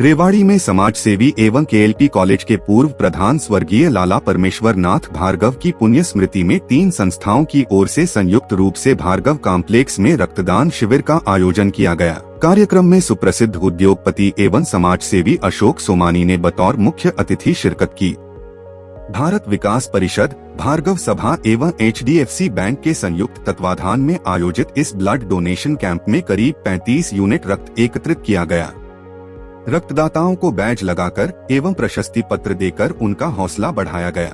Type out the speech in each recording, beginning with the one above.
रेवाड़ी में समाज सेवी एवं केएलपी कॉलेज के पूर्व प्रधान स्वर्गीय लाला परमेश्वर नाथ भार्गव की पुण्य स्मृति में 3 संस्थाओं की ओर से संयुक्त रूप से भार्गव कॉम्प्लेक्स में रक्तदान शिविर का आयोजन किया गया। कार्यक्रम में सुप्रसिद्ध उद्योगपति एवं समाज सेवी अशोक सोमानी ने बतौर मुख्य अतिथि शिरकत की। भारत विकास परिषद, भार्गव सभा एवं HDFC बैंक के संयुक्त तत्वाधान में आयोजित इस ब्लड डोनेशन कैंप में करीब 35 यूनिट रक्त एकत्रित किया गया। रक्तदाताओं को बैज लगाकर एवं प्रशस्ति पत्र देकर उनका हौसला बढ़ाया गया।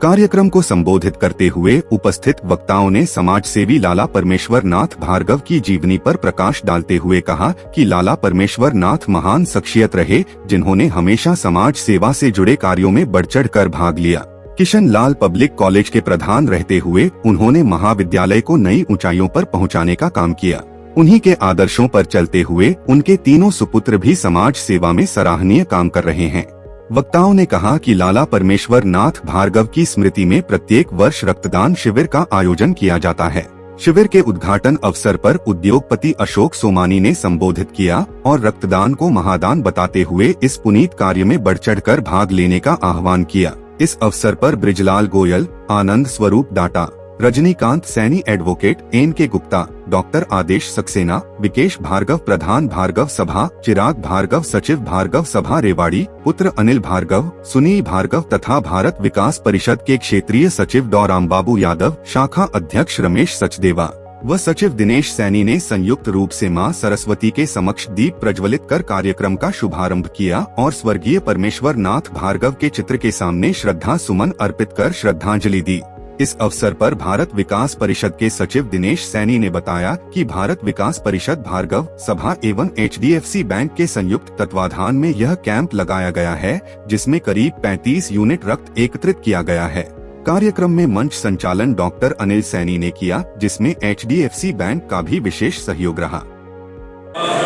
कार्यक्रम को संबोधित करते हुए उपस्थित वक्ताओं ने समाज सेवी लाला परमेश्वर नाथ भार्गव की जीवनी पर प्रकाश डालते हुए कहा कि लाला परमेश्वर नाथ महान शख्सियत रहे, जिन्होंने हमेशा समाज सेवा से जुड़े कार्यों में बढ़ चढ़ कर भाग लिया। किशन लाल पब्लिक कॉलेज के प्रधान रहते हुए उन्होंने महाविद्यालय को नई ऊंचाइयों पर पहुंचाने का काम किया। उन्हीं के आदर्शों पर चलते हुए उनके तीनों सुपुत्र भी समाज सेवा में सराहनीय काम कर रहे हैं। वक्ताओं ने कहा कि लाला परमेश्वर नाथ भार्गव की स्मृति में प्रत्येक वर्ष रक्तदान शिविर का आयोजन किया जाता है। शिविर के उद्घाटन अवसर पर उद्योगपति अशोक सोमानी ने संबोधित किया और रक्तदान को महादान बताते हुए इस पुनीत कार्य में बढ़ चढ़कर भाग लेने का आह्वान किया। इस अवसर पर Brijlal Goyal, Anand Swaroop Datta, Rajnikant Saini advocate, NK Gupta, doctor Adesh Saxena, Vikesh Bhargava प्रधान भार्गव सभा, चिराग भार्गव सचिव भार्गव सभा रेवाड़ी, पुत्र अनिल भार्गव, सुनील भार्गव तथा भारत विकास परिषद के क्षेत्रीय सचिव डॉ रामबाबू यादव, शाखा अध्यक्ष रमेश सचदेवा व सचिव दिनेश सैनी ने संयुक्त रूप से मां सरस्वती के समक्ष दीप प्रज्वलित कर कार्यक्रम का शुभारंभ किया और स्वर्गीय परमेश्वर नाथ भार्गव के चित्र के सामने श्रद्धा सुमन अर्पित कर श्रद्धांजलि दी। इस अवसर पर भारत विकास परिषद के सचिव दिनेश सैनी ने बताया कि भारत विकास परिषद भार्गव सभा एवं HDFC बैंक के संयुक्त तत्वाधान में यह कैंप लगाया गया है, जिसमें करीब 35 यूनिट रक्त एकत्रित किया गया है। कार्यक्रम में मंच संचालन डॉक्टर अनिल सैनी ने किया, जिसमें HDFC बैंक का भी विशेष सहयोग रहा।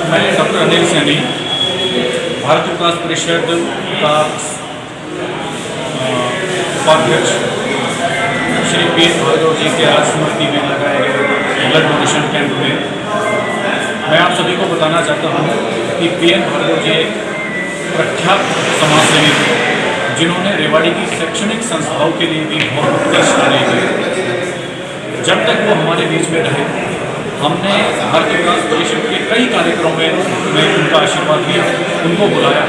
मैं डॉक्टर अनिल सैनी, भारत विकास परिषद का उपाध्यक्ष श्री PN भार्गव जी के आज स्मृति में लगाए गए ब्लड डोनेशन कैंप में मैं आप सभी को बताना चाहता हूँ कि PN भार्गव जी एक प्रख्यात समाजसेवी थे, जिन्होंने रेवाड़ी की शैक्षणिक संस्थाओं के लिए भी बहुत उत्कृष्ट कार्य किए। जब तक वो हमारे बीच में रहे, हमने भारत विकास परिषद के कई कार्यक्रमों में उनका आशीर्वाद लिया, उनको बुलाया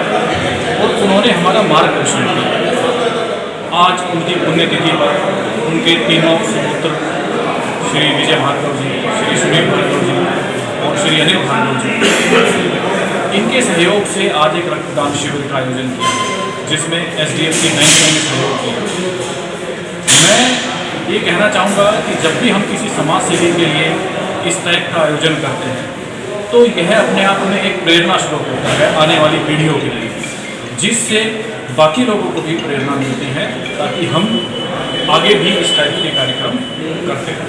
और उन्होंने हमारा मार्गदर्शन किया। आज उनकी पुण्यतिथि पर उनके तीनों सुपुत्र श्री विजय भार्गव जी, श्री सुनील भार्गव जी और श्री अनिल भार्गव जी, इनके सहयोग से आज एक रक्तदान शिविर का आयोजन किया, जिसमें HDFC बैंक ने सहयोग किया। मैं ये कहना चाहूँगा कि जब भी हम किसी समाज सेवी के लिए इस टाइप का आयोजन करते हैं तो यह अपने आप में एक प्रेरणा स्रोत होता है आने वाली पीढ़ियों के लिए, जिससे बाकी लोगों को भी प्रेरणा मिलती है ताकि हम आगे भी इस टाइप के कार्यक्रम करते हैं।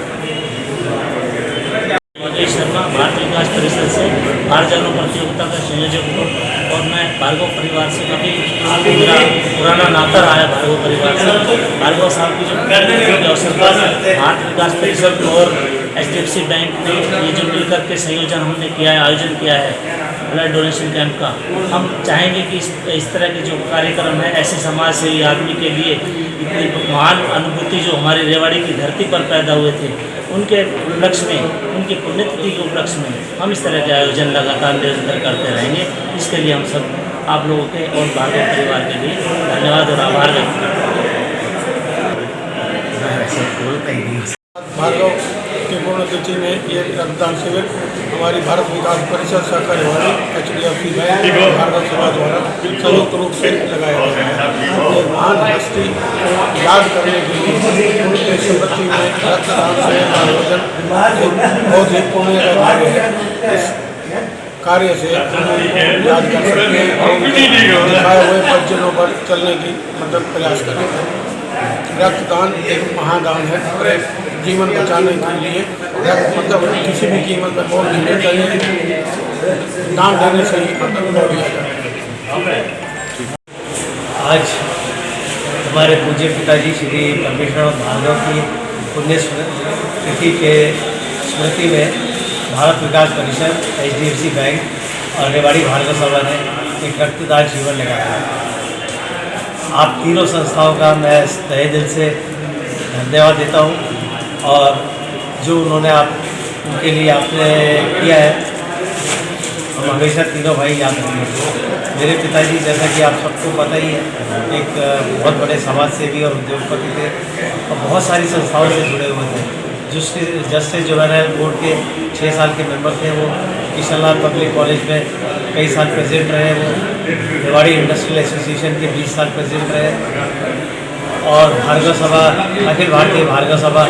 शर्मा भारत विकास परिषद से बाहर जानो प्रतियोगिता का संयोजक हूँ और मैं भार्गव परिवार से काफ़ी मेरा पुराना नाता रहा है। भार्गव परिवार से भार्गव साहब की जो अवसर पर भारत विकास परिषद और HDFC बैंक ने ये जो मिलकर के संयोजन हमने किया है, आयोजन किया है ब्लड डोनेशन कैंप का, हम चाहेंगे कि इस तरह के जो कार्यक्रम है ऐसे समाज सेवी आदमी के लिए इतनी महान अनुभूति जो हमारे रेवाड़ी की धरती पर पैदा हुए थे, उनके उपलक्ष्य में, उनकी पुण्यतिथि के उपलक्ष्य में हम इस तरह के आयोजन लगातार निरंतर करते रहेंगे। इसके लिए हम सब आप लोगों के और भार्गव परिवार के लिए धन्यवाद और आभार व्यक्त करते हैं। भार्गव की पुण्यतिथि में ये रक्तदान शिविर हमारी भारत विकास परिषद शाखा रेवाड़ी HDFC बैंक भार्गव सभा द्वारा संयुक्त रूप से लगाया गया है। अपने महान हस्ती को याद करने के लिए उनके स्मृति में रक्तदान शिविर का आयोजन बहुत ही पुण्य का कार्य है। इस कार्य से याद कर सकते हैं और दिखाए हुए परिचयों पर चलने की प्रयास करें। रक्तदान एक महादान है और एक जीवन बचाने के लिए किसी भी कीमत पर बहुत नहीं चाहिए, दान देने से ही दिया जाए। आज हमारे पूज्य पिताजी श्री परमेश्वर भार्गव की पुण्य तिथि के स्मृति में भारत विकास परिषद HDFC बैंक और रेवाड़ी भार्गव सभा ने एक रक्तदान शिविर लगाया। आप तीनों संस्थाओं का मैं तहे दिल से धन्यवाद देता हूँ और जो उन्होंने उनके लिए आपने किया है हम हमेशा तीनों भाई याद रखेंगे। मेरे पिताजी जैसा कि आप सबको पता ही है एक बहुत बड़े समाज सेवी और उद्योगपति थे और बहुत सारी संस्थाओं से जुड़े हुए थे। जस्टिस जुवेनाइल बोर्ड के 6 साल के मेंबर थे वो। किशनलाल पब्लिक कॉलेज में कई साल प्रेसिडेंट रहे वो। रेवाड़ी इंडस्ट्रियल एसोसिएशन के 20 साल प्रेसिडेंट रहे और भार्गव सभा अखिल भारतीय भार्गव सभा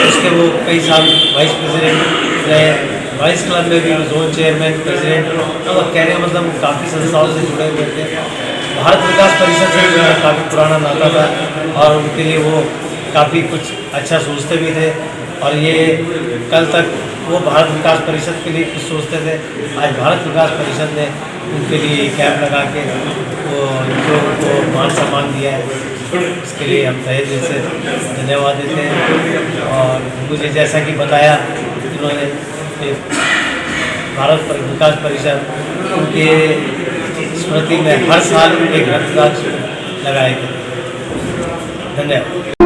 उसके वो कई साल वाइस प्रेसिडेंट रहे। वाइस क्लब में भी जोन चेयरमैन प्रेसिडेंट और कहने का मतलब वो काफ़ी संस्थाओं से जुड़े हुए थे। भारत विकास परिषद से जो है काफ़ी पुराना नाता था और उनके लिए वो काफ़ी कुछ अच्छा सोचते भी थे और ये कल तक वो भारत विकास परिषद के लिए कुछ सोचते थे। आज भारत विकास परिषद ने उनके लिए कैंप लगा के वो जो उनको मान सम्मान दिया है उसके लिए हम तहे दिल से धन्यवाद देते हैं। और मुझे जैसा कि बताया उन्होंने भारत विकास परिषद उनके स्मृति में हर साल एक रक्तदान लगाए गए। धन्यवाद।